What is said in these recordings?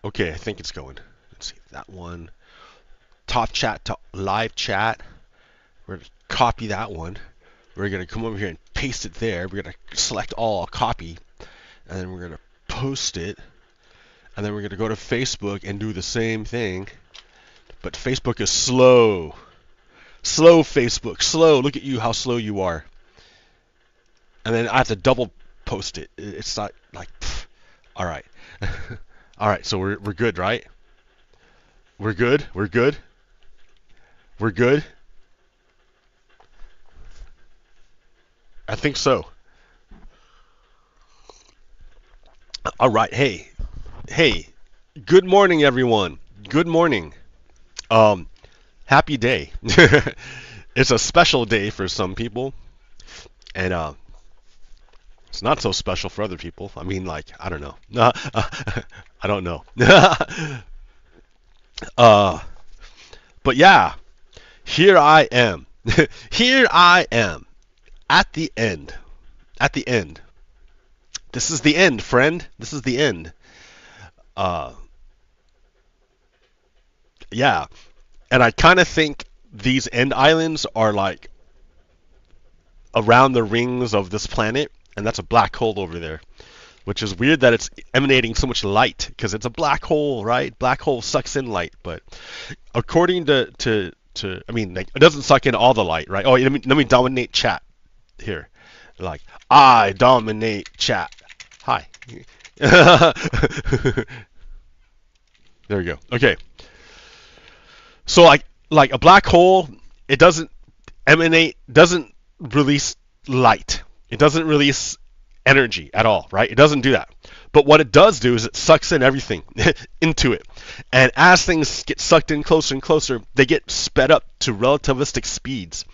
Okay, I think it's going. Let's see that one. Top chat to live chat. We're gonna copy that one. We're gonna come over here and paste it there. We're gonna select all, copy, and then we're gonna post it. And then we're gonna go to Facebook and do the same thing. But Facebook is slow. Slow Facebook, slow. Look at you, how slow you are. And then I have to double post it. It's not like, pff. All right. All right, so we're good, right? We're good? We're good? We're good? I think so. All right, hey. Good morning, everyone. Good morning. Happy day. It's a special day for some people, and it's not so special for other people. I mean, like, I don't know. I don't know. But yeah, here I am. Here I am at the end. At the end. This is the end, friend. This is the end. Yeah. And I kind of think these end islands are like around the rings of this planet, and that's a black hole over there, which is weird that it's emanating so much light because it's a black hole, right? Black hole sucks in light, but according to I mean, like, it doesn't suck in all the light, right? Oh, let me dominate chat here. Like, I dominate chat. Hi. There we go. Okay. So like a black hole, it doesn't release light. It doesn't release energy at all, right? It doesn't do that. But what it does do is it sucks in everything into it. And as things get sucked in closer and closer, they get sped up to relativistic speeds.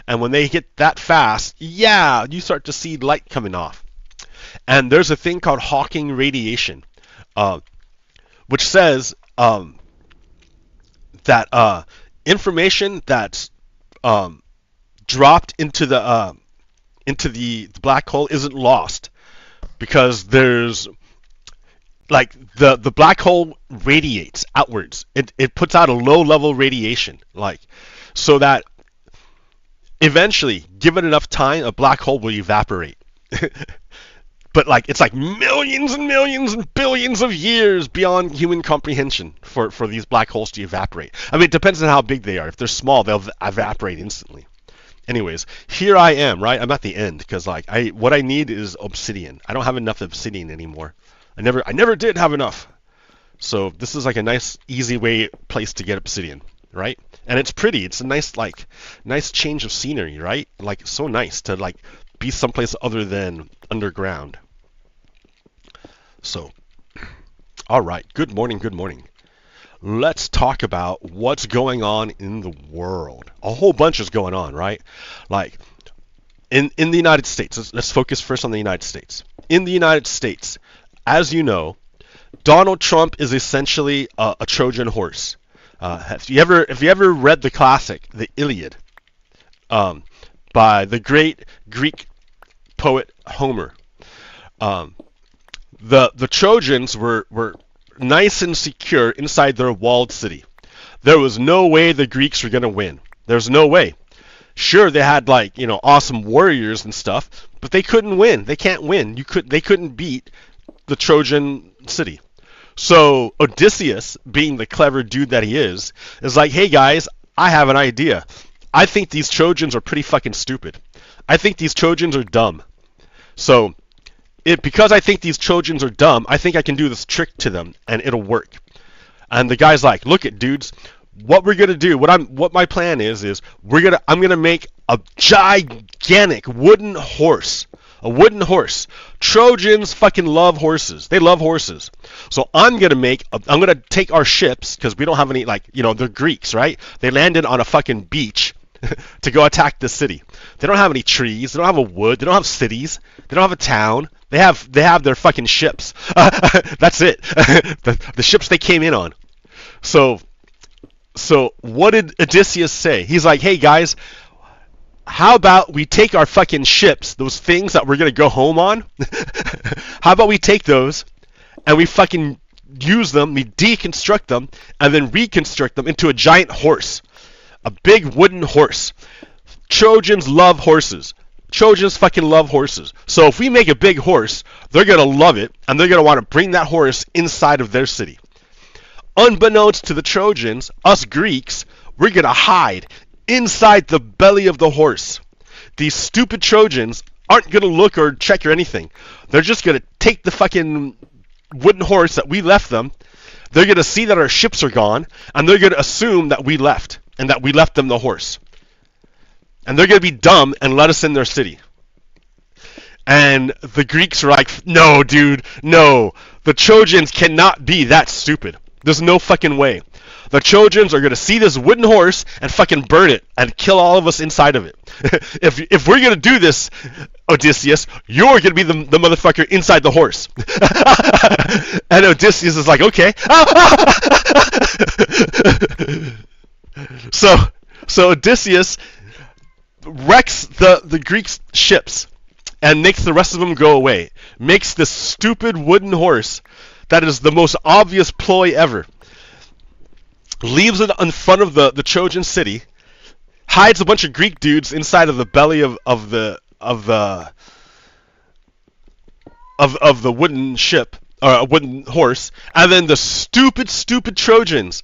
And when they get that fast, yeah, you start to see light coming off. And there's a thing called Hawking radiation, which says that information that's dropped into the black hole isn't lost, because there's like the black hole radiates outwards. It puts out a low level radiation, like, so that eventually, given enough time, a black hole will evaporate. But like, it's like millions and millions and billions of years beyond human comprehension for these black holes to evaporate. I mean, it depends on how big they are. If they're small, they'll evaporate instantly. Anyways, here I am, right? I'm at the end because like what I need is obsidian. I don't have enough obsidian anymore. I never did have enough. So this is like a nice, easy place to get obsidian, right? And it's pretty. It's a nice change of scenery, right? Like, so nice to like be someplace other than underground. So, all right. Good morning. Good morning. Let's talk about what's going on in the world. A whole bunch is going on, right? Like, in the United States, let's focus first on the United States. In the United States, as you know, Donald Trump is essentially a Trojan horse. Have you ever read the classic, the Iliad, by the great Greek poet Homer? The Trojans were nice and secure inside their walled city. There was no way the Greeks were going to win. There's no way. Sure, they had like, awesome warriors and stuff, but they couldn't win. They can't win. They couldn't beat the Trojan city. So Odysseus, being the clever dude that he is like, hey guys, I have an idea. I think these Trojans are pretty fucking stupid. I think these Trojans are dumb. So because I think these Trojans are dumb, I think I can do this trick to them and it'll work. And the guy's like, look it, dudes, what we're gonna do, what my plan is I'm gonna make a gigantic wooden horse. A wooden horse. Trojans fucking love horses. They love horses. So I'm gonna take our ships, because we don't have any, they're Greeks, right? They landed on a fucking beach to go attack the city. They don't have any trees. They don't have a wood. They don't have cities. They don't have a town. They have their fucking ships. That's it. The ships they came in on. So what did Odysseus say? He's like, hey guys, how about we take our fucking ships, those things that we're going to go home on? How about we take those and we fucking use them, we deconstruct them, and then reconstruct them into a giant horse. A big wooden horse. Trojans love horses. Trojans fucking love horses. So if we make a big horse, they're going to love it, and they're going to want to bring that horse inside of their city. Unbeknownst to the Trojans, us Greeks, we're going to hide inside the belly of the horse. These stupid Trojans aren't going to look or check or anything. They're just going to take the fucking wooden horse that we left them. They're going to see that our ships are gone, and they're going to assume that we left, and that we left them the horse. And they're going to be dumb and let us in their city. And the Greeks are like, no, dude, no. The Trojans cannot be that stupid. There's no fucking way. The Trojans are going to see this wooden horse and fucking burn it and kill all of us inside of it. If we're going to do this, Odysseus, you're going to be the motherfucker inside the horse. And Odysseus is like, okay. So Odysseus wrecks the Greeks' ships and makes the rest of them go away. Makes this stupid wooden horse that is the most obvious ploy ever. Leaves it in front of the Trojan city, hides a bunch of Greek dudes inside of the belly of the wooden ship, or a wooden horse, and then the stupid Trojans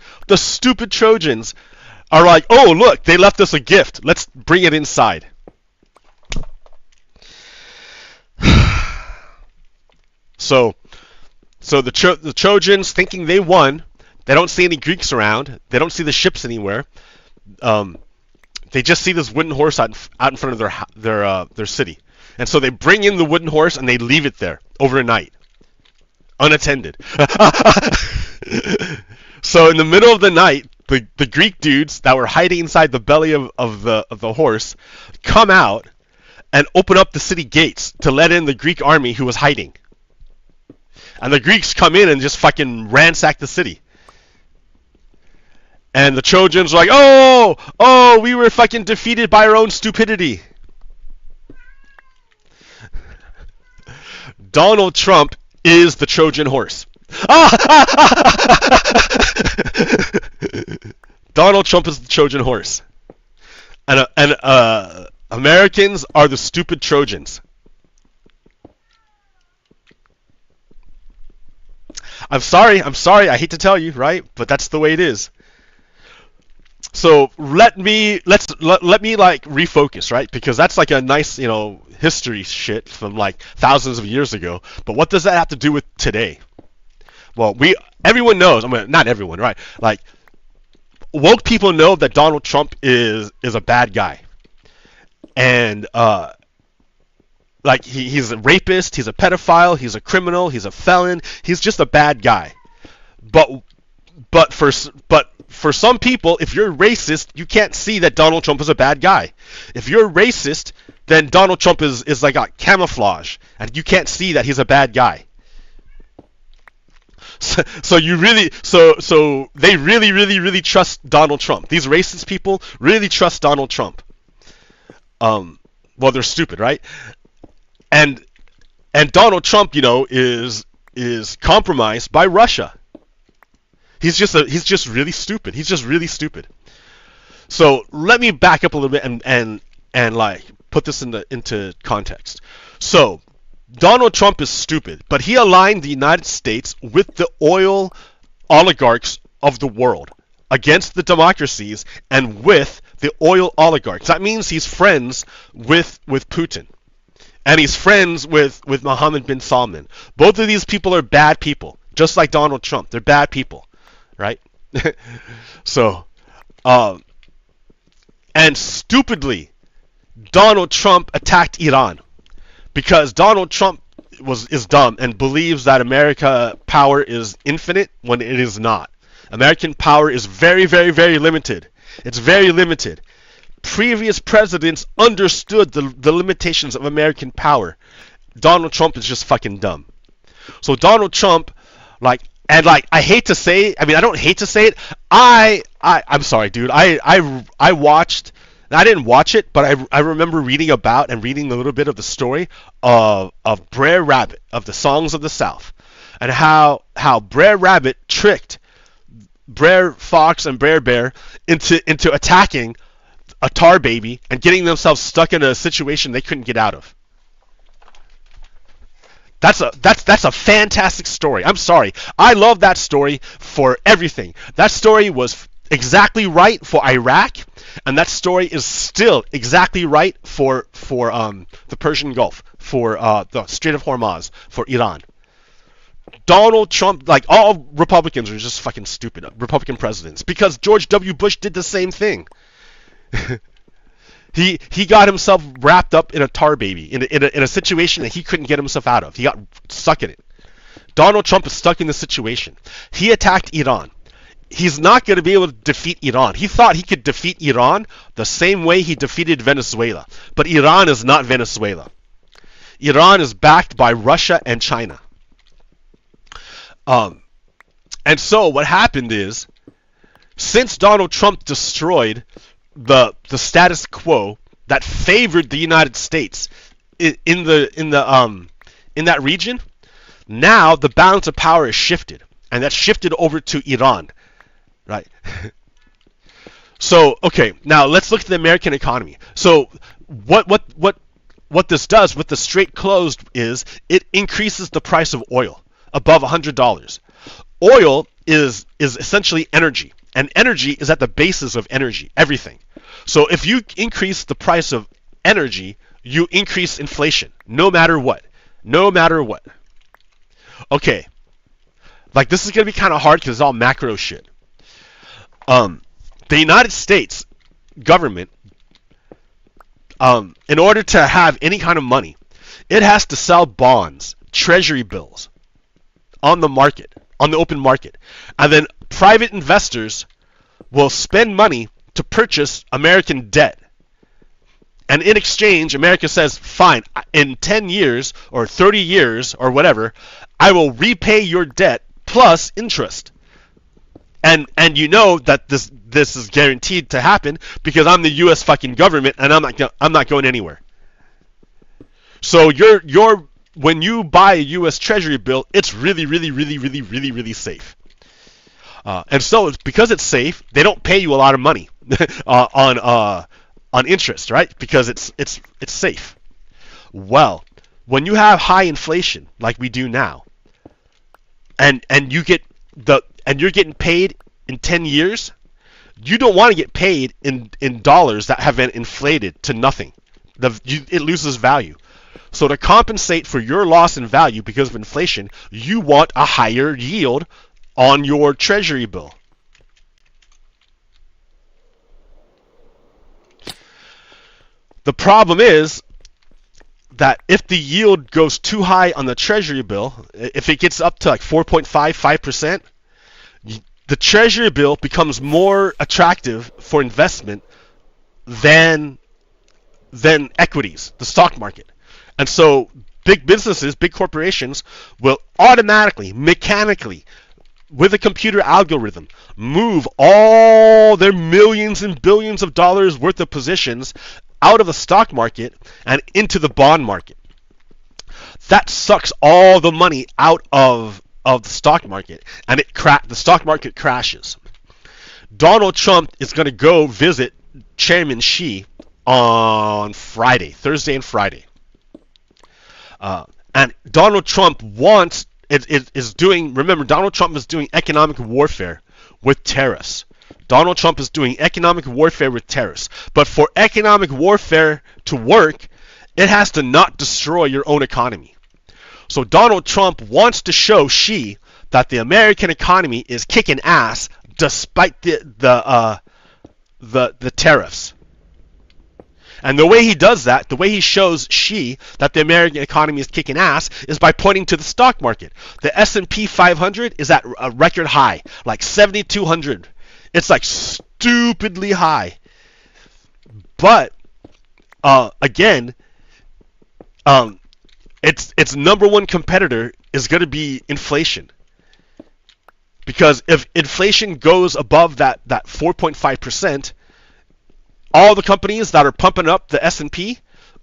are like, oh look, they left us a gift. Let's bring it inside. So the Trojans, thinking they won, they don't see any Greeks around. They don't see the ships anywhere. They just see this wooden horse out in front of their city, and so they bring in the wooden horse and they leave it there overnight, unattended. So in the middle of the night, the Greek dudes that were hiding inside the belly of the horse come out and open up the city gates to let in the Greek army who was hiding. And the Greeks come in and just fucking ransack the city. And the Trojans are like, oh, we were fucking defeated by our own stupidity. Donald Trump is the Trojan horse. Donald Trump is the Trojan horse. And Americans are the stupid Trojans. I'm sorry, I hate to tell you, right? But that's the way it is. So let me like refocus, right? Because that's like a nice, history shit from like thousands of years ago. But what does that have to do with today? Well, everyone knows. I mean, not everyone, right? Like woke people know that Donald Trump is a bad guy, and like he's a rapist, he's a pedophile, he's a criminal, he's a felon, he's just a bad guy. But for some people, if you're racist, you can't see that Donald Trump is a bad guy. If you're racist, then Donald Trump is like a camouflage, and you can't see that he's a bad guy. So they really trust Donald Trump. These racist people really trust Donald Trump. Well, they're stupid, right? And Donald Trump, is compromised by Russia. He's just really stupid. He's just really stupid. So let me back up a little bit and like put this into context. So Donald Trump is stupid, but he aligned the United States with the oil oligarchs of the world against the democracies and with the oil oligarchs. That means he's friends with Putin. And he's friends with Mohammed bin Salman. Both of these people are bad people, just like Donald Trump. They're bad people, right? So, and stupidly, Donald Trump attacked Iran because Donald Trump is dumb and believes that American power is infinite when it is not. American power is very, very, very limited. It's very limited. Previous presidents understood the limitations of American power. Donald Trump is just fucking dumb. So Donald Trump, I hate to say it, I don't hate to say it, I'm sorry, dude. I watched, I didn't watch it, but I remember reading about and reading a little bit of the story of Brer Rabbit, of the Songs of the South. and how Brer Rabbit tricked Brer Fox and Brer Bear into attacking a tar baby and getting themselves stuck in a situation they couldn't get out of. That's a fantastic story. I'm sorry. I love that story for everything. That story was exactly right for Iraq, and that story is still exactly right for the Persian Gulf, for the Strait of Hormuz, for Iran. Donald Trump, like all Republicans are just fucking stupid, Republican presidents, because George W. Bush did the same thing. He got himself wrapped up in a tar baby, in a situation that he couldn't get himself out of. He got stuck in it. Donald Trump is stuck in the situation. He attacked Iran. He's not going to be able to defeat Iran. He thought he could defeat Iran the same way he defeated Venezuela. But Iran is not Venezuela. Iran is backed by Russia and China. And so what happened is, since Donald Trump destroyed the status quo that favored the United States in that region, now the balance of power is shifted, and that's shifted over to Iran, right? So okay, now let's look at the American economy. So what this does with the Strait closed is it increases the price of oil above $100. Oil is essentially energy. And energy is at the basis of energy, everything. So if you increase the price of energy, you increase inflation, no matter what. No matter what. Okay. Like, this is going to be kind of hard because it's all macro shit. The United States government, in order to have any kind of money, it has to sell bonds, treasury bills, on the market, on the open market. And then private investors will spend money to purchase American debt. And in exchange, America says, fine, in 10 years or 30 years or whatever, I will repay your debt plus interest. And you know that this is guaranteed to happen because I'm the US fucking government and I'm not going anywhere. So when you buy a US Treasury bill, it's really safe. And so because it's safe, they don't pay you a lot of money on interest, right? Because it's safe. Well, when you have high inflation like we do now, and you're getting paid in 10 years, you don't want to get paid in dollars that have been inflated to nothing. It loses value. So to compensate for your loss in value because of inflation, you want a higher yield on your treasury bill. The problem is that if the yield goes too high on the treasury bill, if it gets up to like 4.5%, the treasury bill becomes more attractive for investment than equities, the stock market. And so big businesses, big corporations will automatically, mechanically, with a computer algorithm, move all their millions and billions of dollars worth of positions out of the stock market and into the bond market. That sucks all the money out of the stock market, and the stock market crashes. Donald Trump is going to go visit Chairman Xi on Thursday and Friday. And Donald Trump remember, Donald Trump is doing economic warfare with tariffs. Donald Trump is doing economic warfare with tariffs. But for economic warfare to work, it has to not destroy your own economy. So Donald Trump wants to show Xi that the American economy is kicking ass despite the tariffs. And the way he does that, the way he shows Xi that the American economy is kicking ass, is by pointing to the stock market. The S&P 500 is at a record high, like 7,200. It's like stupidly high. But again, its number one competitor is going to be inflation. Because if inflation goes above that 4.5%, all the companies that are pumping up the S&P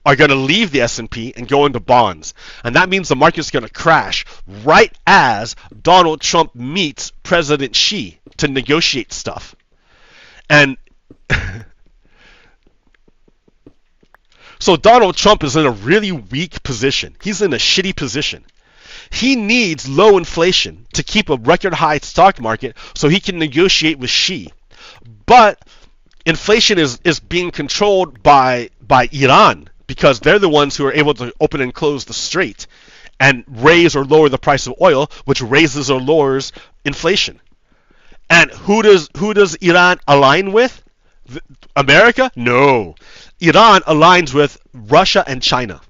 are going to leave the S&P and go into bonds. And that means the market's going to crash right as Donald Trump meets President Xi to negotiate stuff. And so Donald Trump is in a really weak position. He's in a shitty position. He needs low inflation to keep a record high stock market so he can negotiate with Xi. But inflation is being controlled by Iran, because they're the ones who are able to open and close the strait and raise or lower the price of oil, which raises or lowers inflation. And who does Iran align with? America? No. Iran aligns with Russia and China.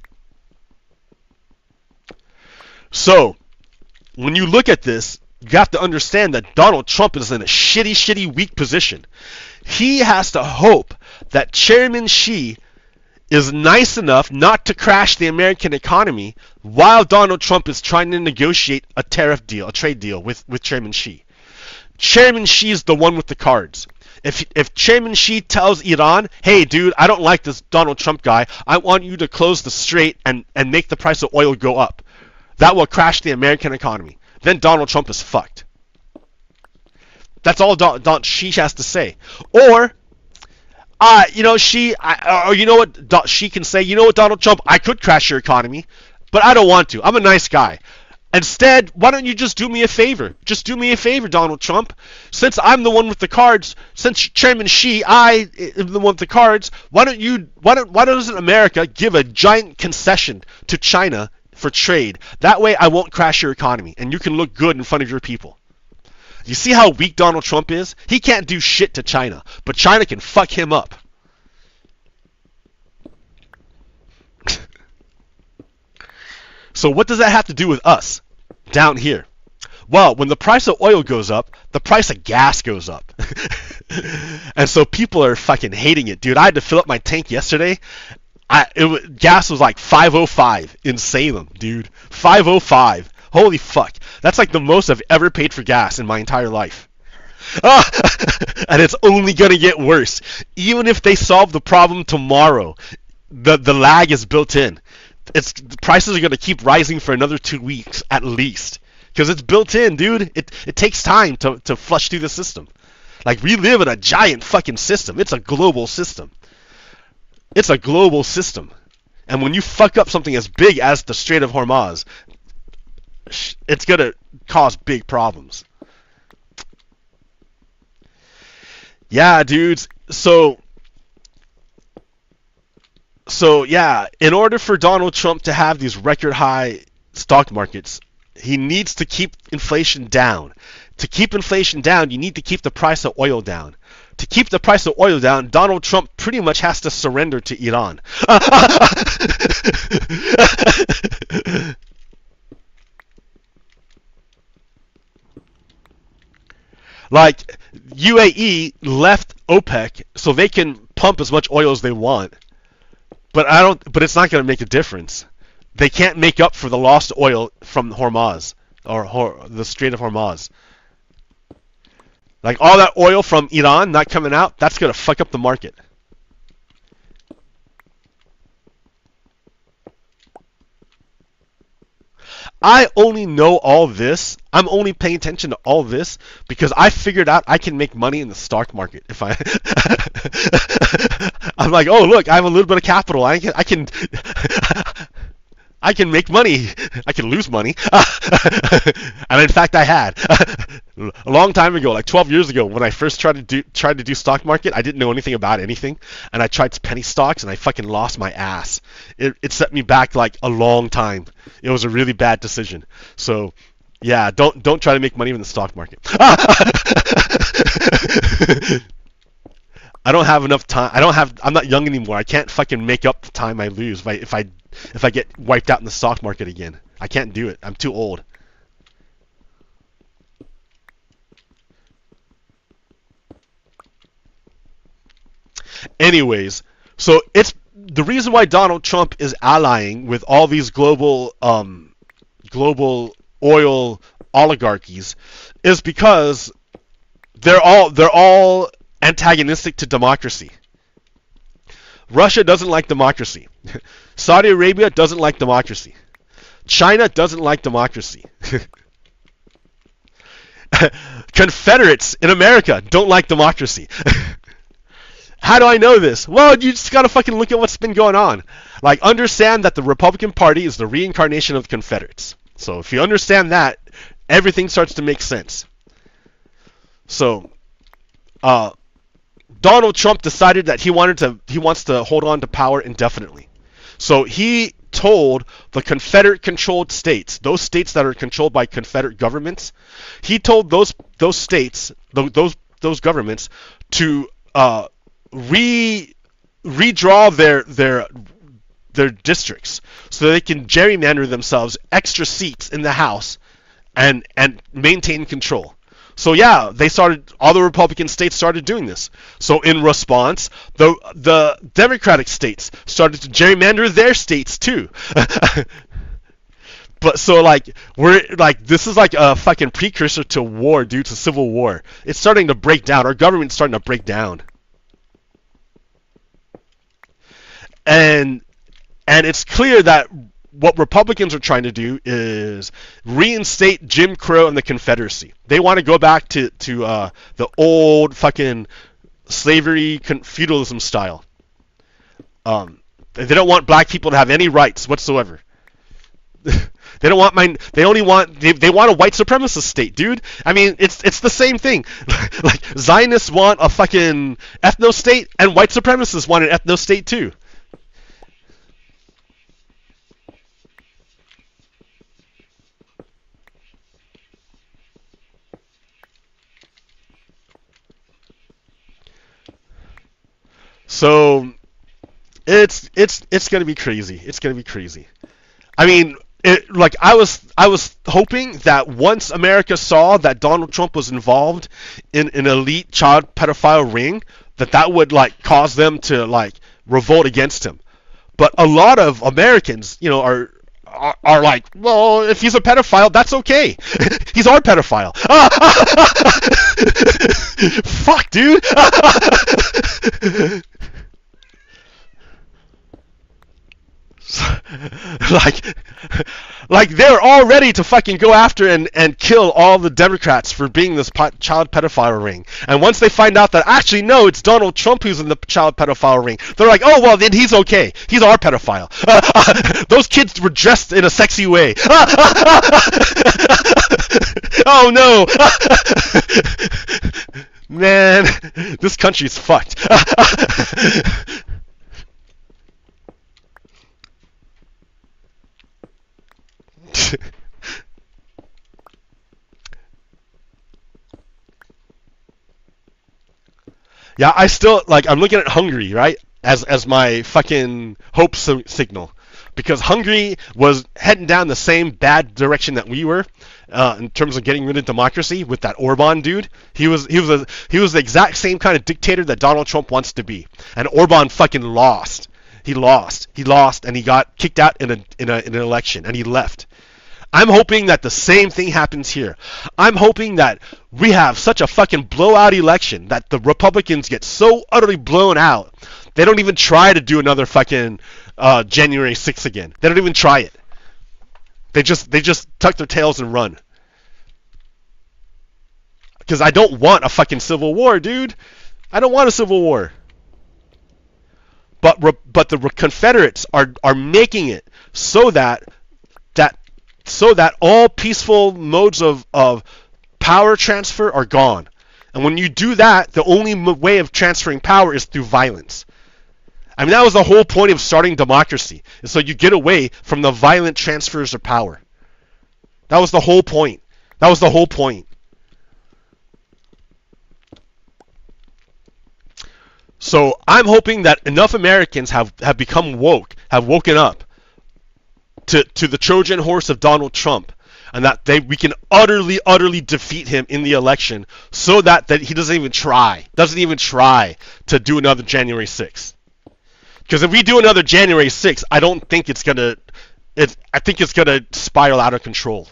So, when you look at this, you have to understand that Donald Trump is in a shitty, weak position. He has to hope that Chairman Xi is nice enough not to crash the American economy while Donald Trump is trying to negotiate a tariff deal, a trade deal with Chairman Xi. Chairman Xi is the one with the cards. If Chairman Xi tells Iran, hey dude, I don't like this Donald Trump guy, I want you to close the strait and make the price of oil go up, that will crash the American economy. Then Donald Trump is fucked. That's all Xi has to say. Or, Xi, or you know what Xi can say? You know what, Donald Trump, I could crash your economy, but I don't want to. I'm a nice guy. Instead, why don't you just do me a favor? Just do me a favor, Donald Trump. Since I'm the one with the cards, since Chairman Xi, I am the one with the cards, why doesn't America give a giant concession to China for trade? That way I won't crash your economy and you can look good in front of your people. You see how weak Donald Trump is? He can't do shit to China, but China can fuck him up. So what does that have to do with us down here? Well, when the price of oil goes up, the price of gas goes up. And so people are fucking hating it, dude. I had to fill up my tank yesterday. Gas was like $5.05 in Salem, dude. $5.05. Holy fuck. That's like the most I've ever paid for gas in my entire life. And it's only going to get worse. Even if they solve the problem tomorrow, the lag is built in. The prices are going to keep rising for another 2 weeks at least. Because it's built in, dude. It takes time to flush through the system. Like, we live in a giant fucking system. It's a global system. It's a global system. And when you fuck up something as big as the Strait of Hormuz, it's going to cause big problems. Yeah, dudes. So yeah, in order for Donald Trump to have these record high stock markets, he needs to keep inflation down. To keep inflation down, you need to keep the price of oil down. To keep the price of oil down, Donald Trump pretty much has to surrender to Iran. Like, UAE left OPEC so they can pump as much oil as they want. But it's not going to make a difference. They can't make up for the lost oil from Hormuz or the Strait of Hormuz. Like, all that oil from Iran not coming out, that's going to fuck up the market. I only know all this. I'm only paying attention to all this because I figured out I can make money in the stock market. If I'm like, oh look, I have a little bit of capital. I can make money. I can lose money. And in fact, I had a long time ago, like 12 years ago, when I first tried to do stock market. I didn't know anything about anything, and I tried penny stocks, and I fucking lost my ass. It set me back like a long time. It was a really bad decision. So, yeah, don't try to make money in the stock market. I don't have enough time. I'm not young anymore. I can't fucking make up the time I lose if I get wiped out in the stock market again. I can't do it. I'm too old. Anyways, so it's the reason why Donald Trump is allying with all these global oil oligarchies is because they're all antagonistic to democracy. Russia doesn't like democracy. Saudi Arabia doesn't like democracy. China doesn't like democracy. Confederates in America don't like democracy. How do I know this? Well, you just gotta fucking look at what's been going on. Like, understand that the Republican Party is the reincarnation of the Confederates. So if you understand that, everything starts to make sense. So, Donald Trump decided that he wants to hold on to power indefinitely. So he told the Confederate-controlled states, those states that are controlled by Confederate governments, he told those states, those governments, to redraw their districts so they can gerrymander themselves extra seats in the House and maintain control. So yeah, all the Republican states started doing this. So in response, the Democratic states started to gerrymander their states too. But so this is like a fucking precursor to war, due to civil war. It's starting to break down. Our government's starting to break down. And it's clear that what Republicans are trying to do is reinstate Jim Crow and the Confederacy. They want to go back to the old fucking slavery feudalism style. They don't want black people to have any rights whatsoever. They don't want they want a white supremacist state, dude. I mean, it's the same thing. Like, Zionists want a fucking ethno state, and white supremacists want an ethno state too. So it's gonna be crazy. It's gonna be crazy. I mean, I was hoping that once America saw that Donald Trump was involved in an elite child pedophile ring, that would like cause them to like revolt against him. But a lot of Americans, are like, well, if he's a pedophile, that's okay. He's our pedophile. Fuck, dude. like they're all ready to fucking go after and kill all the Democrats for being this child pedophile ring. And once they find out that actually no, it's Donald Trump who's in the child pedophile ring, they're like, oh well, then he's okay. He's our pedophile. Those kids were dressed in a sexy way. Oh no. Man, this country's fucked. Yeah, I still I'm looking at Hungary, right, as my fucking hope signal, because Hungary was heading down the same bad direction that we were in terms of getting rid of democracy with that Orban dude. He was the exact same kind of dictator that Donald Trump wants to be, and Orban fucking lost. He lost, and he got kicked out in an election, and he left. I'm hoping that the same thing happens here. I'm hoping that we have such a fucking blowout election that the Republicans get so utterly blown out, they don't even try to do another fucking January 6th again. They don't even try it. They just tuck their tails and run. Because I don't want a fucking civil war, dude. I don't want a civil war. But the Confederates are making it so that all peaceful modes of power transfer are gone. And when you do that, the only way of transferring power is through violence. I mean, that was the whole point of starting democracy. And so you get away from the violent transfers of power. That was the whole point. So I'm hoping that enough Americans have become woke, have woken up to the Trojan horse of Donald Trump, and that we can utterly defeat him in the election, so that he doesn't even try to do another January 6th. Because if we do another January 6th, I don't think it's gonna spiral out of control.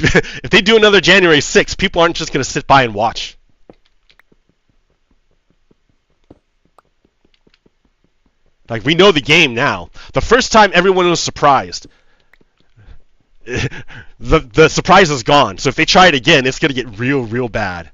if they do another January 6th, people aren't just going to sit by and watch. Like, we know the game now. The first time everyone was surprised. the surprise is gone. So if they try it again, it's going to get real bad.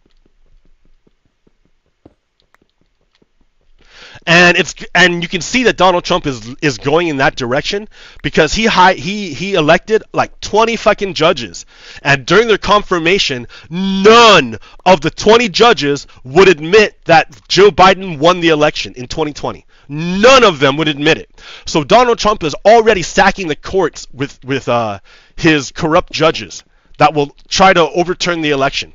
And you can see that Donald Trump is going in that direction because he elected like 20 fucking judges, and during their confirmation, none of the 20 judges would admit that Joe Biden won the election in 2020. None of them would admit it. So Donald Trump is already stacking the courts with his corrupt judges that will try to overturn the election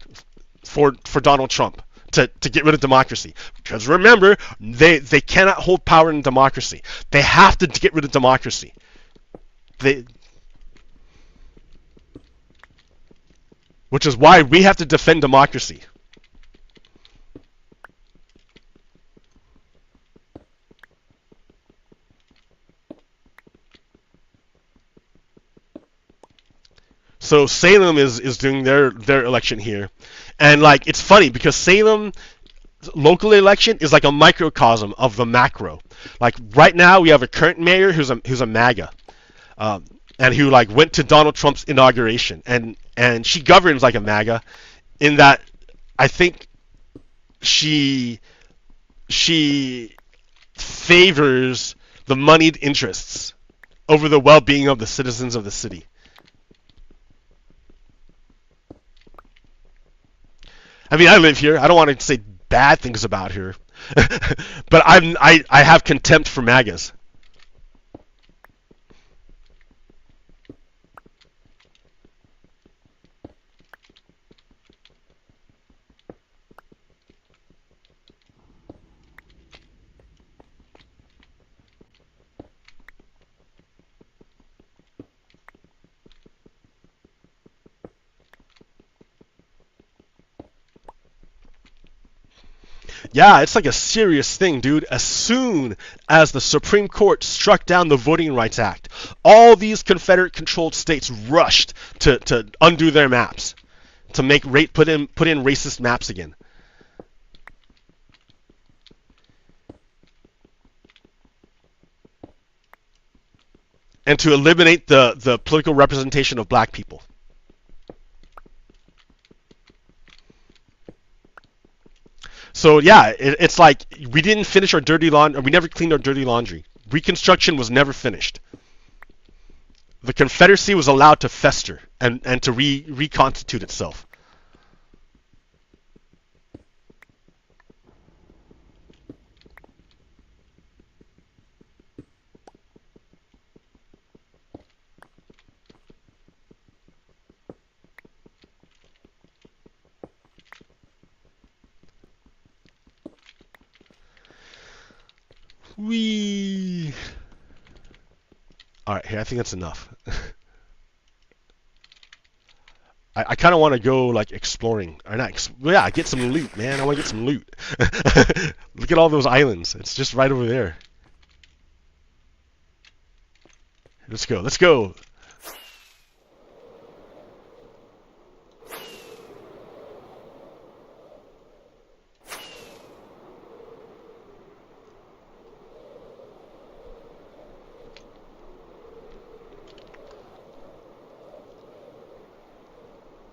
for Donald Trump. To get rid of democracy. Because remember, they cannot hold power in democracy. They have to get rid of democracy. Which is why we have to defend democracy. So Salem is doing their election here. And like, it's funny because Salem local election is like a microcosm of the macro. Like right now we have a current mayor who's a MAGA, and who like went to Donald Trump's inauguration, and she governs like a MAGA, in that I think she favors the moneyed interests over the well-being of the citizens of the city. I mean, I live here. I don't want to say bad things about her, but I have contempt for MAGAs. Yeah, it's like a serious thing, dude. As soon as the Supreme Court struck down the Voting Rights Act, all these Confederate-controlled states rushed to undo their maps, to put in racist maps again. And to eliminate the political representation of black people. So yeah, it's like we didn't finish our dirty laundry. We never cleaned our dirty laundry. Reconstruction was never finished. The Confederacy was allowed to fester and to reconstitute itself. Whee! Alright, here, I think that's enough. I kind of want to go, like, exploring. Or not, yeah, get some loot, man. I want to get some loot. Look at all those islands. It's just right over there. Let's go, let's go!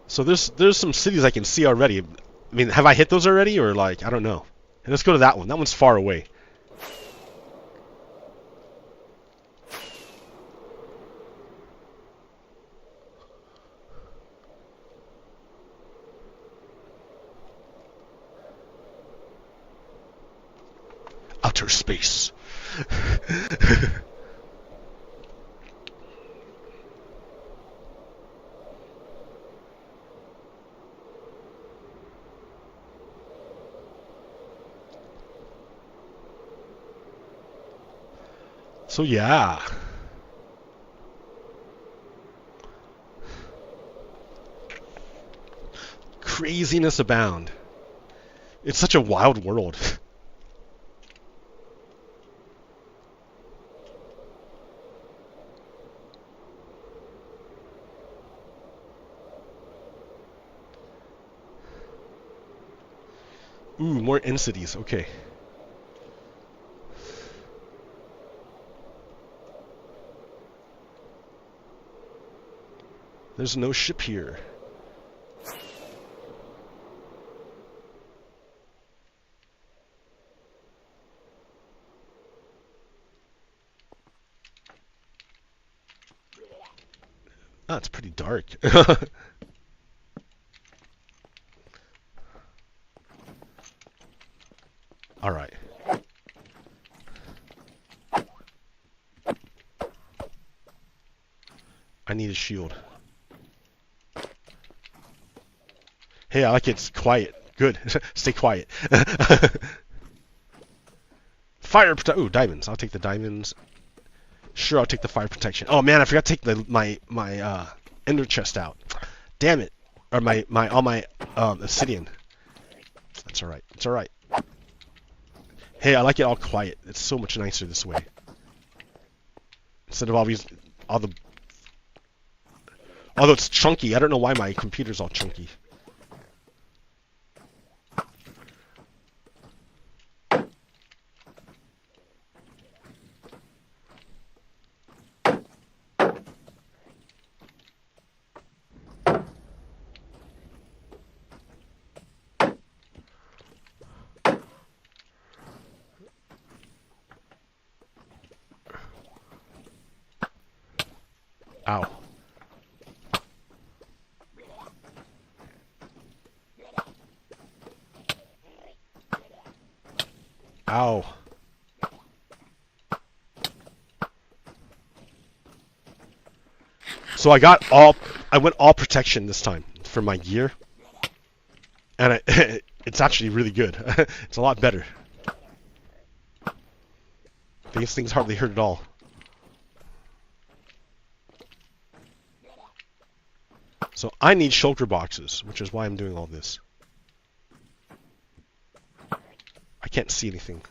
So there's some cities I can see already. I mean, have I hit those already, or like, I don't know. Hey, let's go to that one. That one's far away. Outer space. So yeah. Craziness abound. It's such a wild world. Ooh, more entities. Okay. There's no ship here. Ah, it's pretty dark. All right. I need a shield. Hey, I like it's quiet. Good. Stay quiet. Fire protection. Ooh, diamonds. I'll take the diamonds. Sure, I'll take the fire protection. Oh man, I forgot to take my ender chest out. Damn it. Or all my obsidian. That's all right. It's all right. Hey, I like it all quiet. It's so much nicer this way. Instead of always all the. Although it's chunky, I don't know why my computer's all chunky. Ow. Ow. So I went all protection this time for my gear. And it's actually really good. It's a lot better. These things hardly hurt at all. So I need shulker boxes, which is why I'm doing all this. I can't see anything.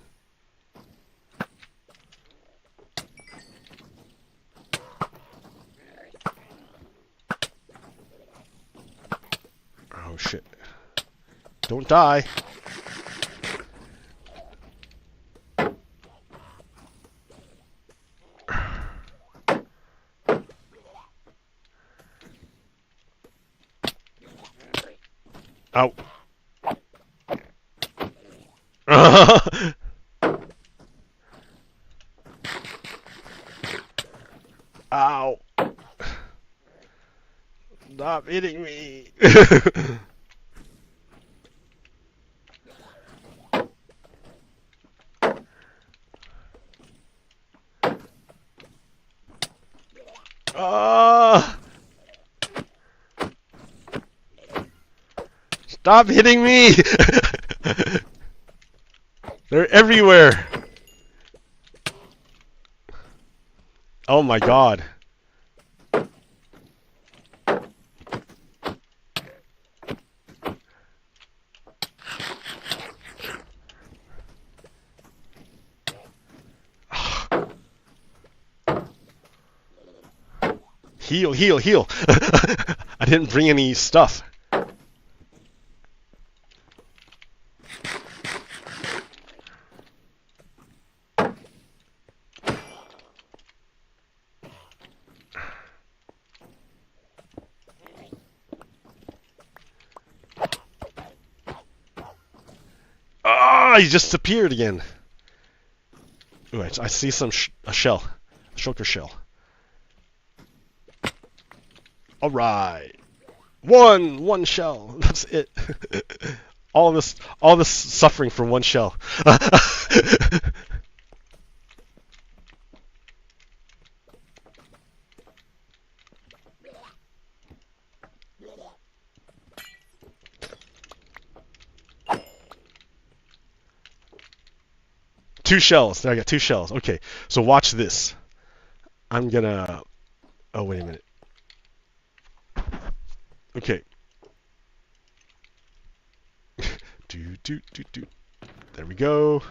Oh shit. Don't die. Ow. Ow. Stop hitting me. Stop hitting me. They're everywhere. Oh my god. Heal, heal, heal. I didn't bring any stuff. Ah, he just appeared again. Ooh, I see a shell, a shulker shell. All right, one shell. That's it. all this suffering for one shell. Two shells. There, I got two shells. Okay, so watch this. I'm gonna. Oh, wait a minute. Okay. do. There we go.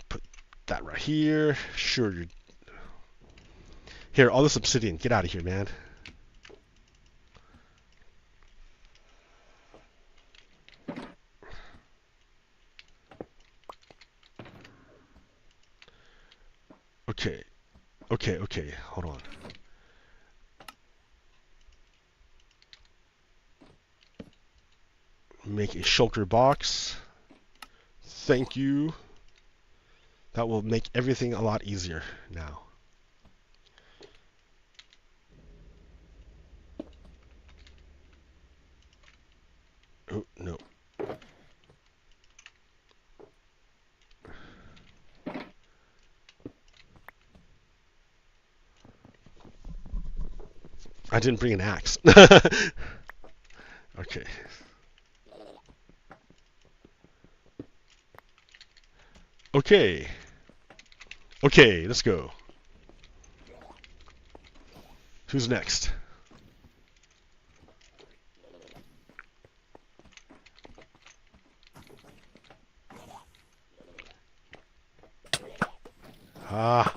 Put that right here. Sure. Here, all this obsidian. Get out of here, man. Okay. Okay, okay. Hold on. Make a shulker box. Thank you. That will make everything a lot easier now. Oh, no. I didn't bring an axe. Okay. Okay. Okay, let's go. Who's next? Ah.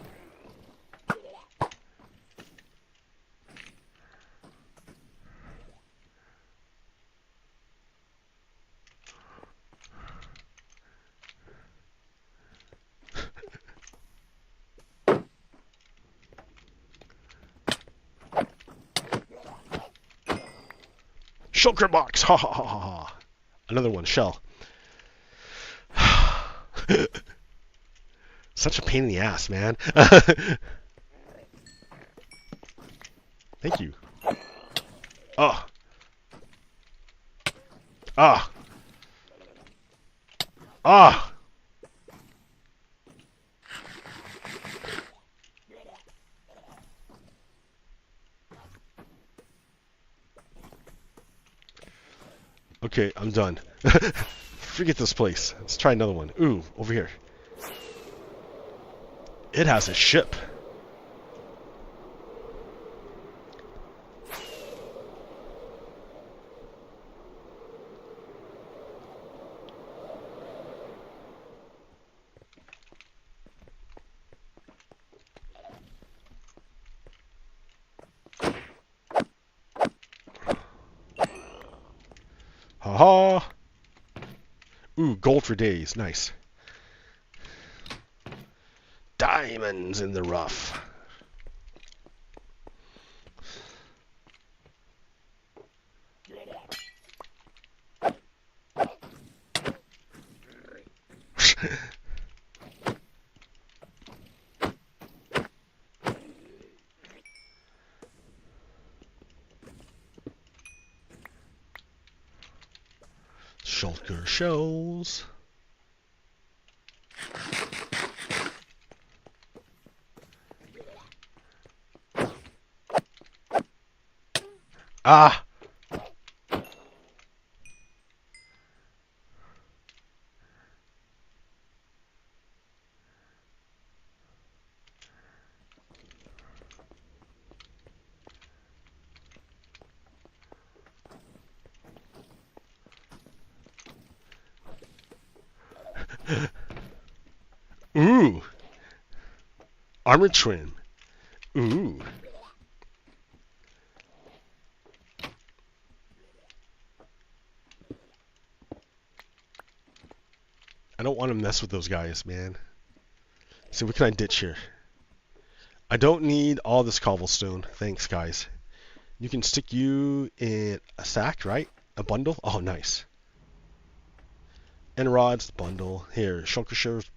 Shulker box! Ha ha ha ha ha. Another one, shell. Such a pain in the ass, man. Thank you. Oh. Ah. Ah. Okay, I'm done. Forget this place. Let's try another one. Ooh, over here. It has a ship. Ha ha. Ooh, gold for days. Nice. Diamonds in the rough. Shulker shells. Ah. Ooh. Armor trim. Ooh. I don't want to mess with those guys, man. So what can I ditch here? I don't need all this cobblestone. Thanks, guys. You can stick you in a sack, right? A bundle? Oh, nice. And rods, bundle. Here, shulker shells.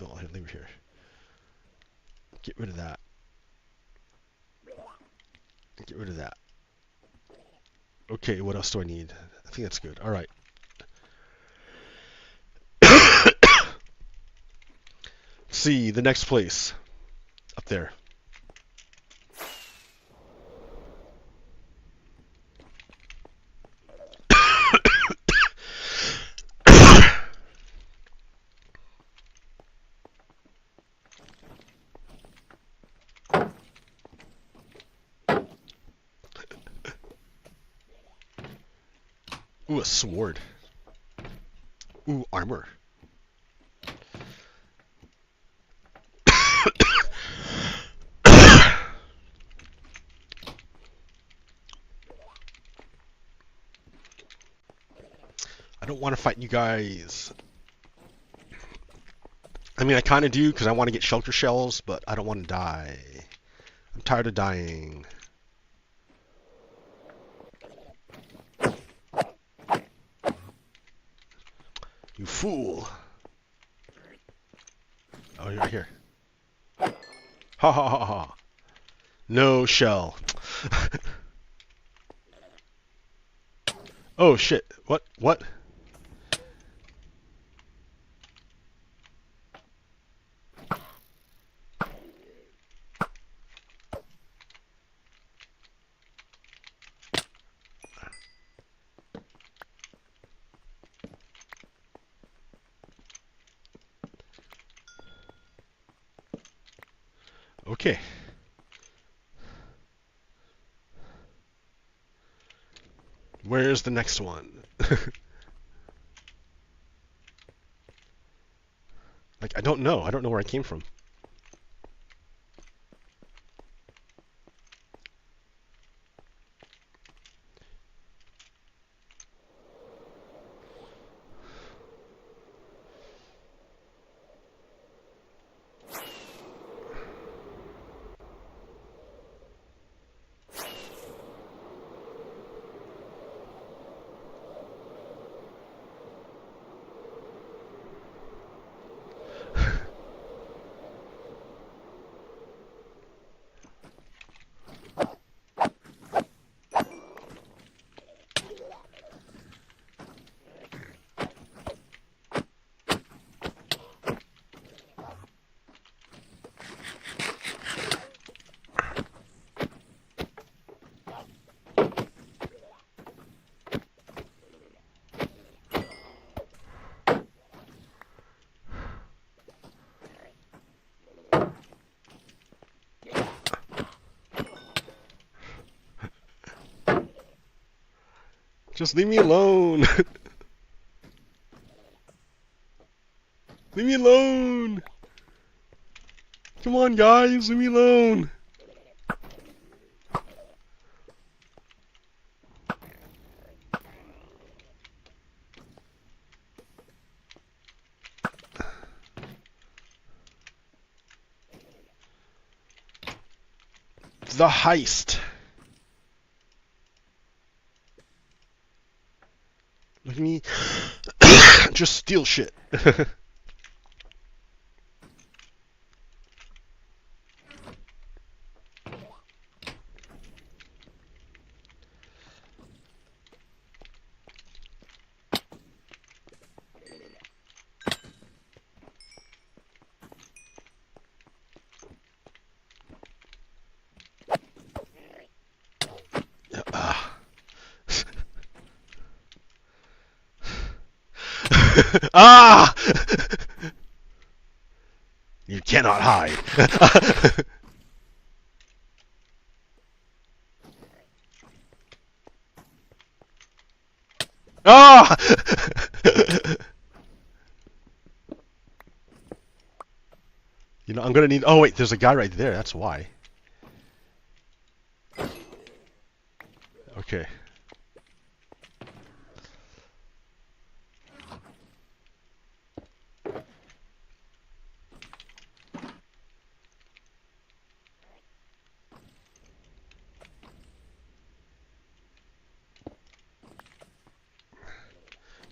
Oh, here, leave it here. Get rid of that. Get rid of that. Okay, what else do I need? I think that's good. All right. See, the next place. Up there. Ooh, a sword. Ooh, armor. I don't want to fight you guys. I mean, I kind of do because I want to get shelter shells, but I don't want to die. I'm tired of dying. You fool. Oh, you're right here. Ha ha ha ha. No shell. Oh shit. What? What? Okay. Where's the next one? Like, I don't know. I don't know where I came from. Just leave me alone. Leave me alone. Come on, guys. Leave me alone. The heist. Look at me. Just steal shit. Ah! You cannot hide. Ah! You know, I'm gonna need. Oh wait, there's a guy right there. That's why. Okay.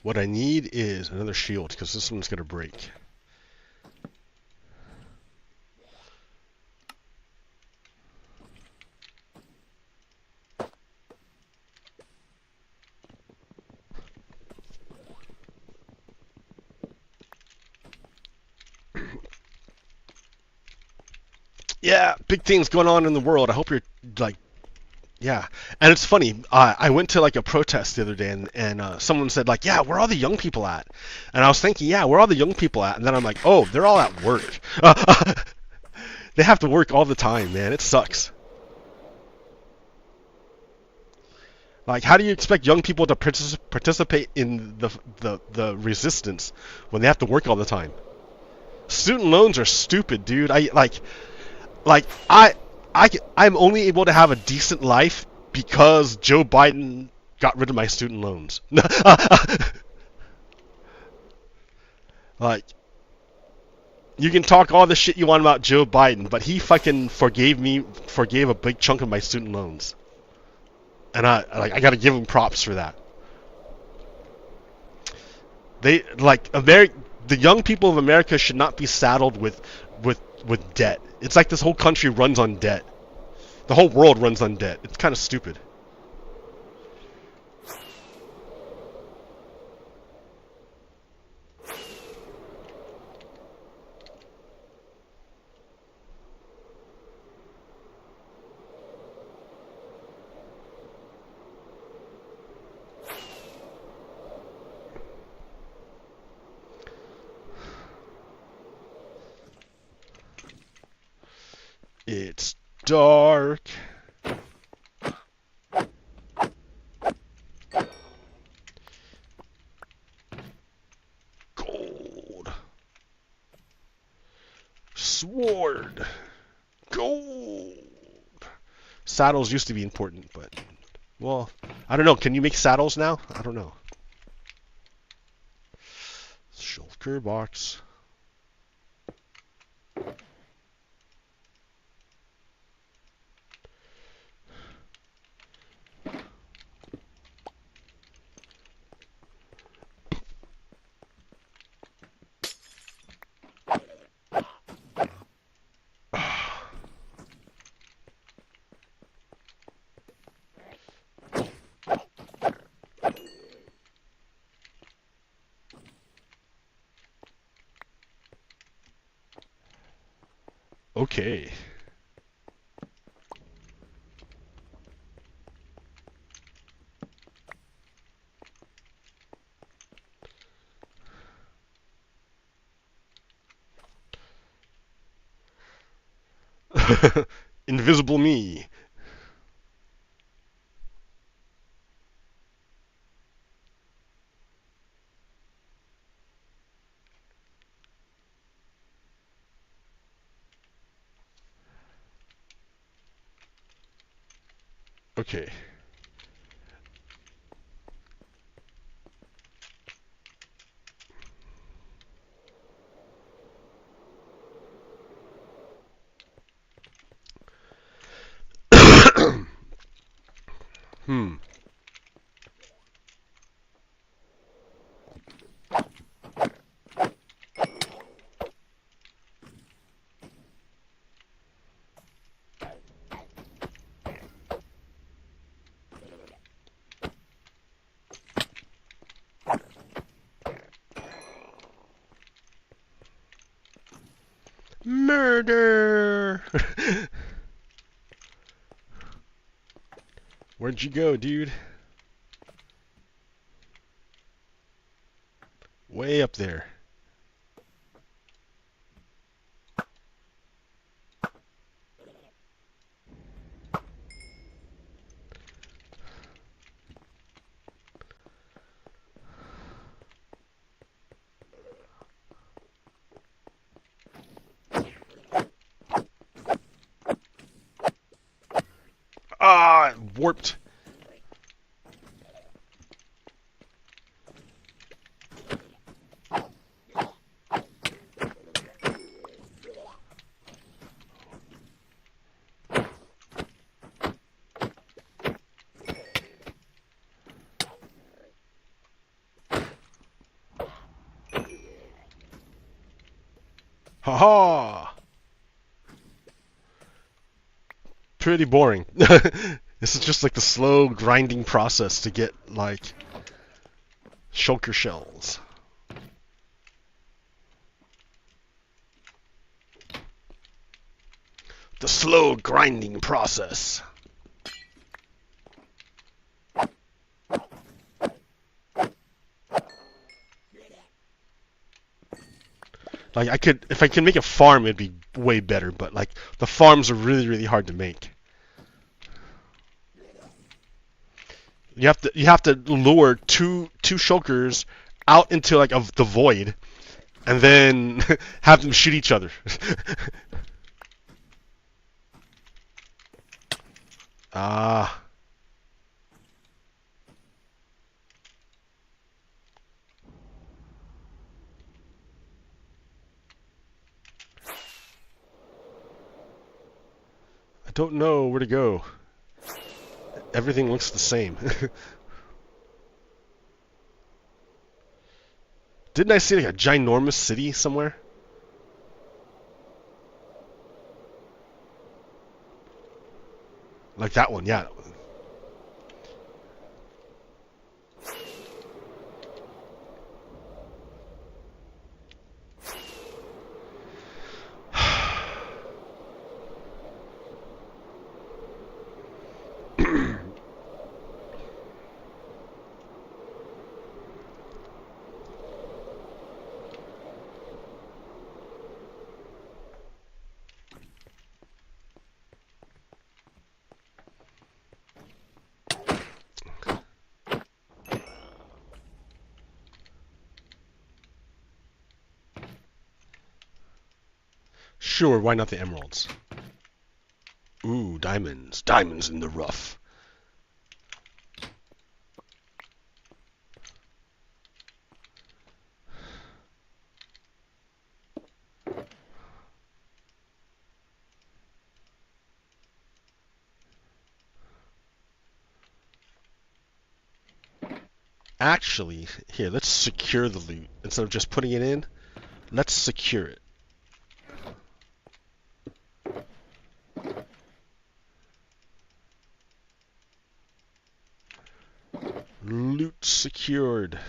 What I need is another shield because this one's gonna break. Yeah, big things going on in the world. I hope you're like, yeah. And it's funny. I went to like a protest the other day, and someone said like, yeah, where are all the young people at? And I was thinking, yeah, where are all the young people at? And then I'm like, oh, they're all at work. They have to work all the time, man. It sucks. Like, how do you expect young people to participate in the resistance when they have to work all the time? Student loans are stupid, dude. I'm only able to have a decent life because Joe Biden got rid of my student loans. Like, You can talk all the shit you want about Joe Biden, but he fucking forgave a big chunk of my student loans, and I gotta give him props for that. They like the young people of America should not be saddled with debt. It's like this whole country runs on debt. The whole world runs on debt. It's kind of stupid. It's dark. Gold. Sword. Gold. Saddles used to be important, but, well, I don't know. Can you make saddles now? I don't know. Shulker box. Okay. Invisible me. Okay. Hmm. Murder! Where'd you go, dude? Way up there. Ah, it warped. Haha! Pretty boring. This is just like the slow grinding process to get, like, shulker shells. The slow grinding process. Like, if I could make a farm, it'd be way better, but, like, the farms are really, really hard to make. You have to lure two shulkers out into, like, the void, and then have them shoot each other. Ah. I don't know where to go. Everything looks the same. Didn't I see like a ginormous city somewhere? Like that one, yeah. Sure, why not the emeralds? Ooh, diamonds. Diamonds in the rough. Actually, here, let's secure the loot. Instead of just putting it in, let's secure it. Loot secured.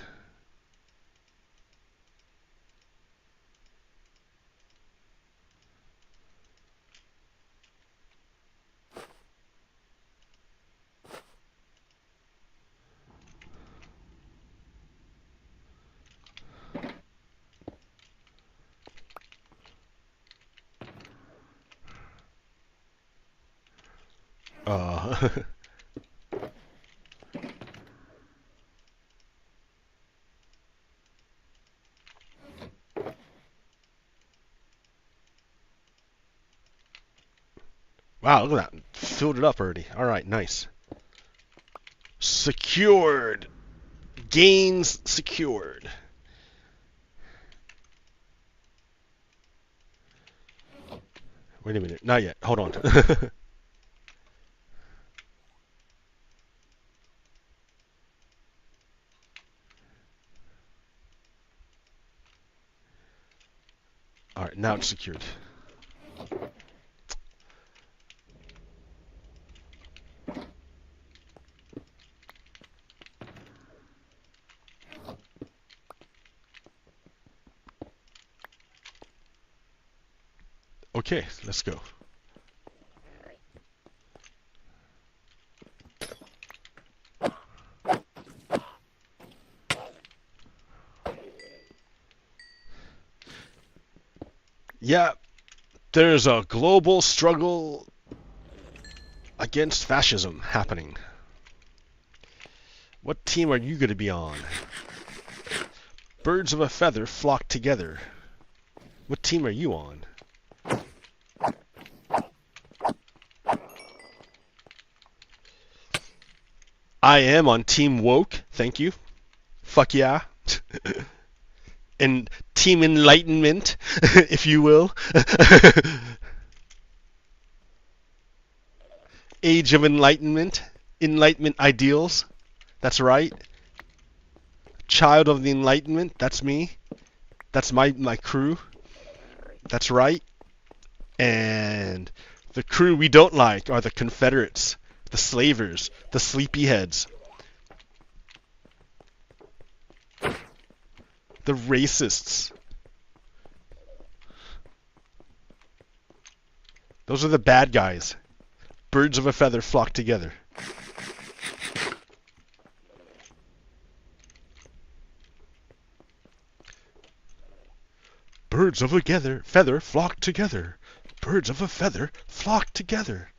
Wow, look at that. Filled it up already. Alright, nice. Secured. Gains secured. Wait a minute. Not yet. Hold on. Alright, now it's secured. Okay, let's go. Yeah, there's a global struggle against fascism happening. What team are you going to be on? Birds of a feather flock together. What team are you on? I am on Team Woke, thank you. Fuck yeah. And Team Enlightenment, if you will. Age of Enlightenment. Enlightenment ideals. That's right. Child of the Enlightenment, that's me. That's my crew. That's right. And the crew we don't like are the Confederates, the slavers, the sleepyheads, the racists. Those are the bad guys. Birds of a feather flock together. Birds of a feather flock together. Birds of a feather flock together.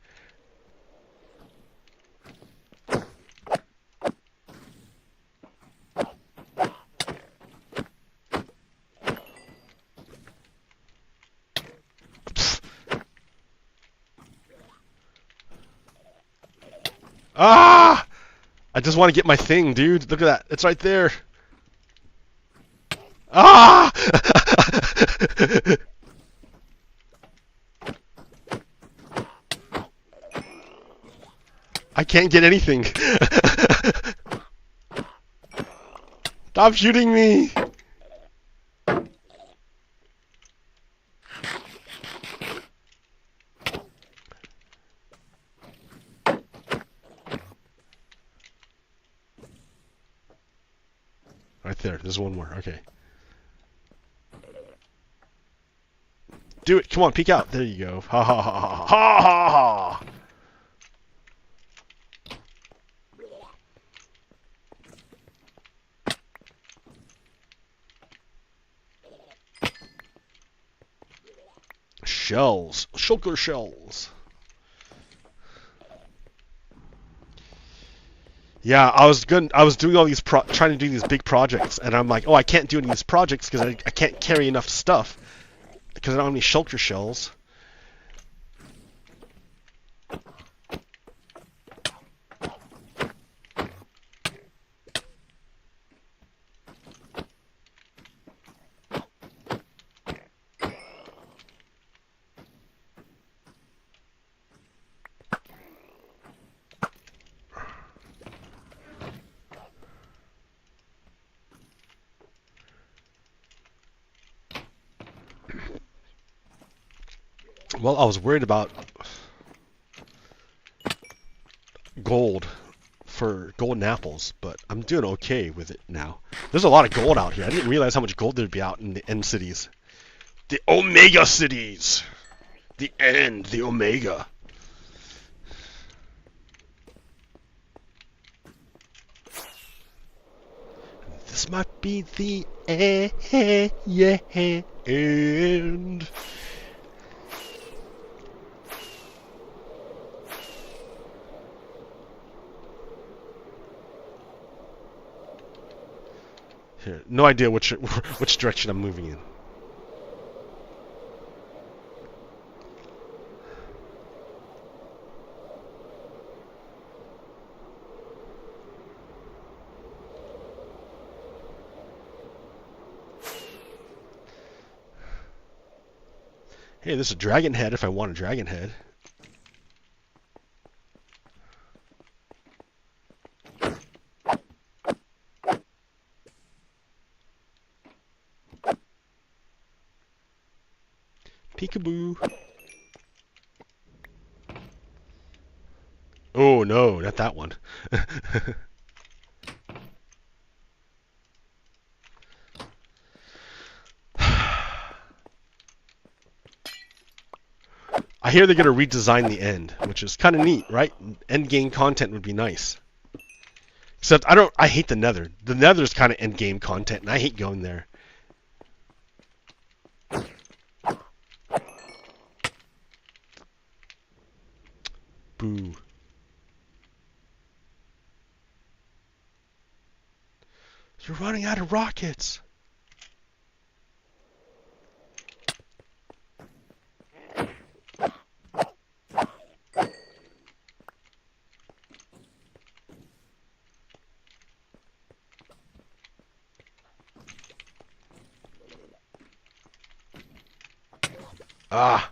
Ah! I just want to get my thing, dude. Look at that. It's right there. Ah! I can't get anything. Stop shooting me. Right there. There's one more. Okay. Do it. Come on, peek out. There you go. Ha ha ha ha ha ha ha. Shells. Shulker shells. Yeah, I was doing all these trying to do these big projects, and I'm like, oh, I can't do any of these projects because I can't carry enough stuff because I don't have any shulker shells. Well, I was worried about gold for golden apples, but I'm doing okay with it now. There's a lot of gold out here. I didn't realize how much gold there'd be out in the end cities. The Omega cities! The end, the Omega. This might be the end. Here, no idea which direction I'm moving in. Hey, there's a dragon head if I want a dragon head. Peekaboo. Oh no, not that one. I hear they're going to redesign the end, which is kind of neat, right? End game content would be nice. Except I hate the Nether. The Nether's kind of end game content, and I hate going there. Boo. You're running out of rockets. Ah.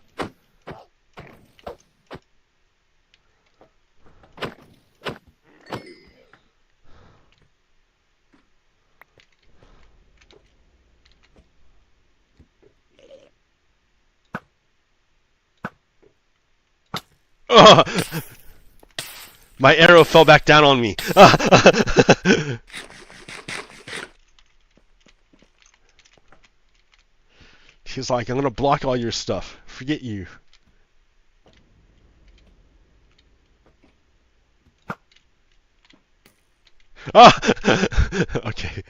My arrow fell back down on me. She's like, I'm gonna block all your stuff. Forget you. Ah! Okay.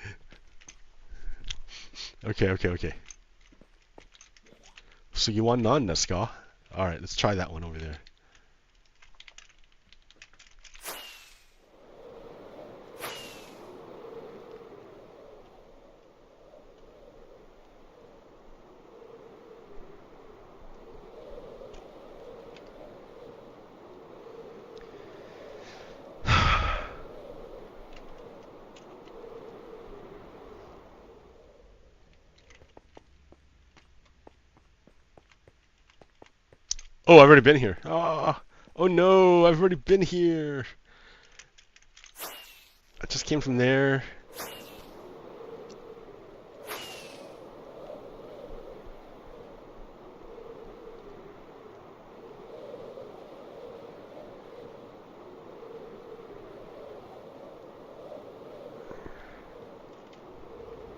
Okay. So you want none, Nesca? Alright, let's try that one over there. Oh, I've already been here. Oh no, I've already been here. I just came from there.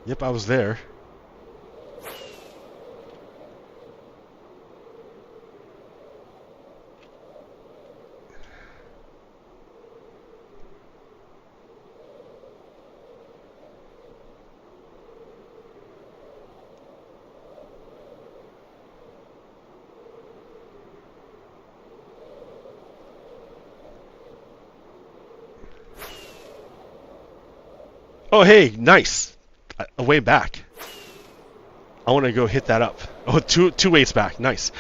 Yep, I was there. Oh, hey, nice. Way back. I want to go hit that up. Oh, two ways back. Nice.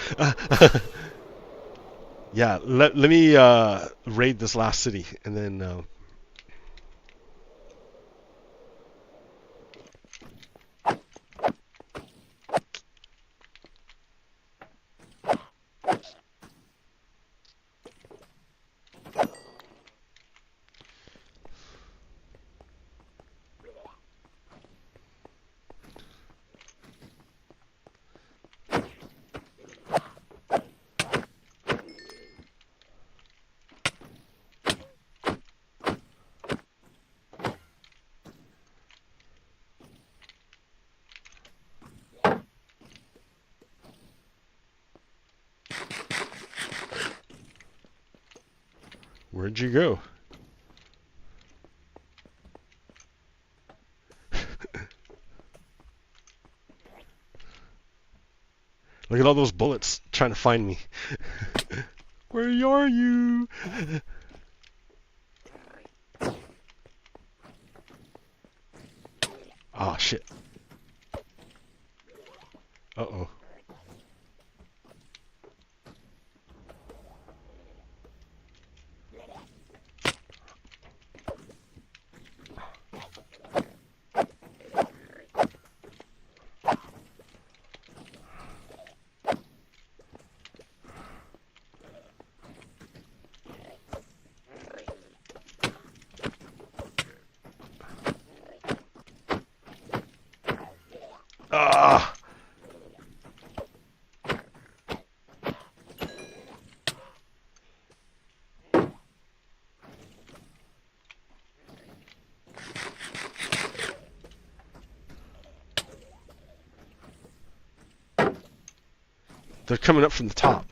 Yeah, let me raid this last city, and then... Where'd you go? Look at all those bullets trying to find me. Where are you? Ah, shit. Uh-oh. Ah! They're coming up from the top.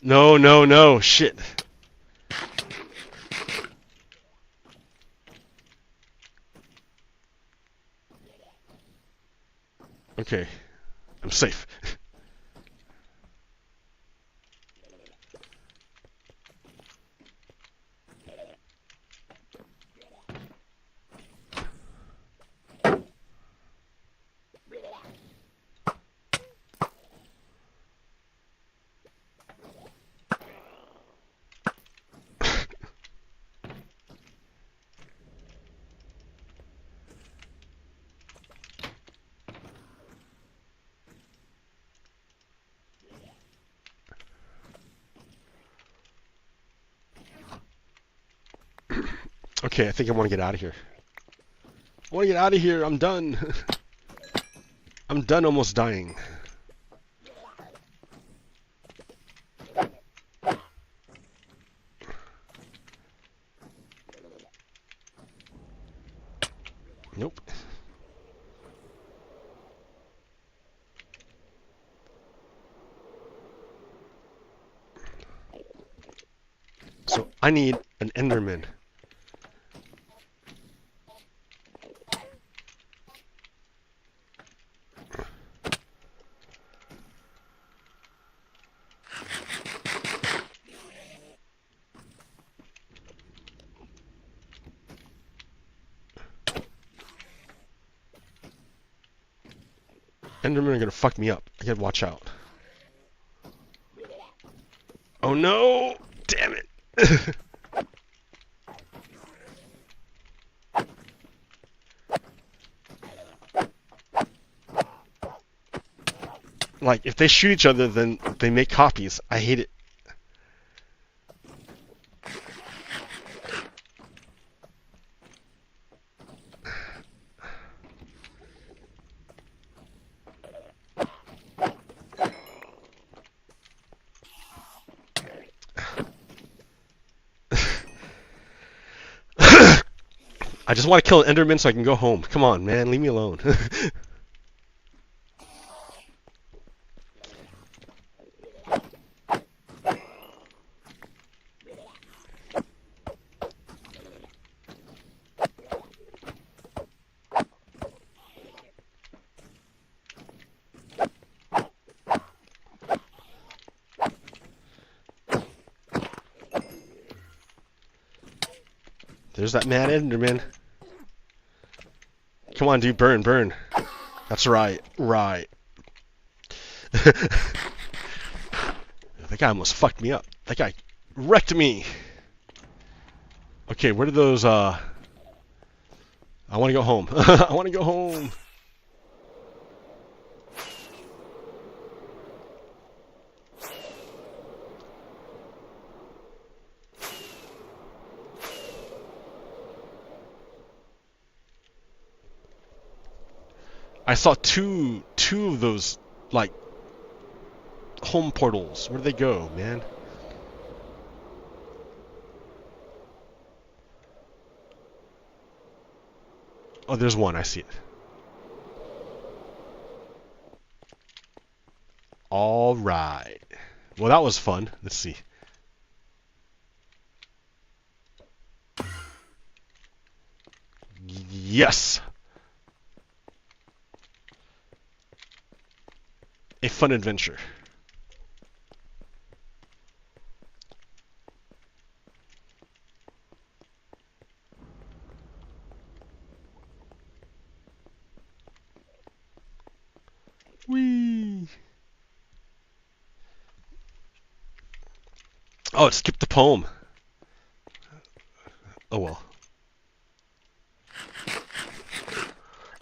No, no, no, shit. Okay, I'm safe. Okay, I think I want to get out of here. I want to get out of here. I'm done. I'm done almost dying. Nope. So I need an Enderman. Endermen are gonna fuck me up. I gotta watch out. Oh no! Damn it! Like, if they shoot each other, then they make copies. I hate it. I just want to kill an Enderman so I can go home. Come on, man, leave me alone. There's that mad Enderman. Come on, dude, burn, burn. That's right, right. That guy almost fucked me up. That guy wrecked me. Okay, where did those, I want to go home. I want to go home. I saw two of those, like, home portals. Where'd they go, man? Oh, there's one. I see it. All right. Well, that was fun. Let's see. Yes. A fun adventure. Whee! Oh, it skipped the poem. Oh well.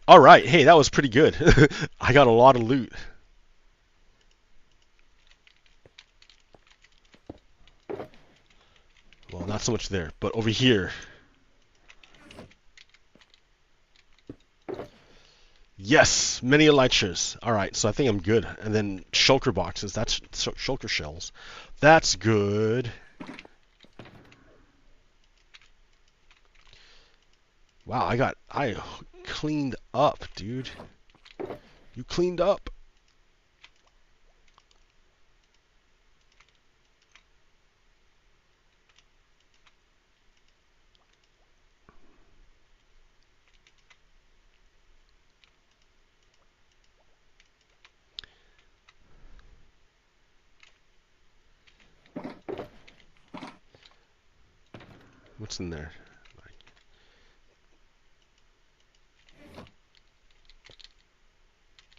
Alright, hey, that was pretty good. I got a lot of loot. Well, not so much there, but over here. Yes, many elytras. Alright, so I think I'm good. And then shulker boxes. That's shulker shells. That's good. Wow, I cleaned up, dude. You cleaned up. What's in there?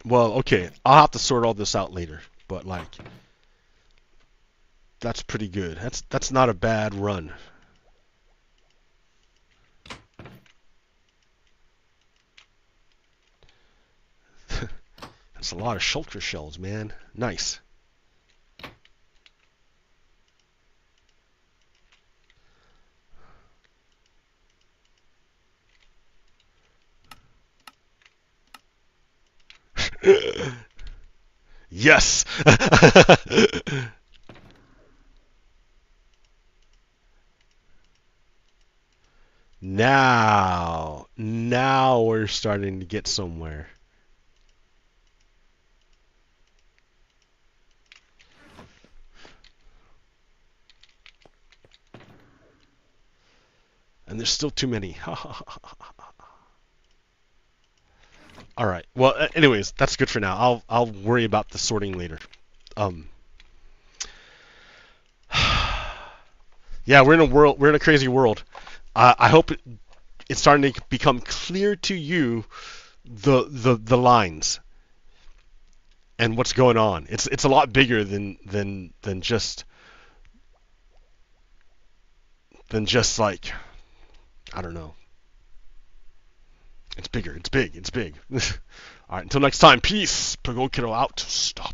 Well, okay, I'll have to sort all this out later, but like, that's pretty good. That's not a bad run. That's a lot of shulker shells, man. Nice. Yes. Now we're starting to get somewhere. And there's still too many. All right. Well, anyways, that's good for now. I'll worry about the sorting later. Yeah, we're in a crazy world. I hope it's starting to become clear to you the lines and what's going on. It's a lot bigger than just like, I don't know. It's bigger. It's big. It's big. All right. Until next time. Peace. Pagokiro out. Stop.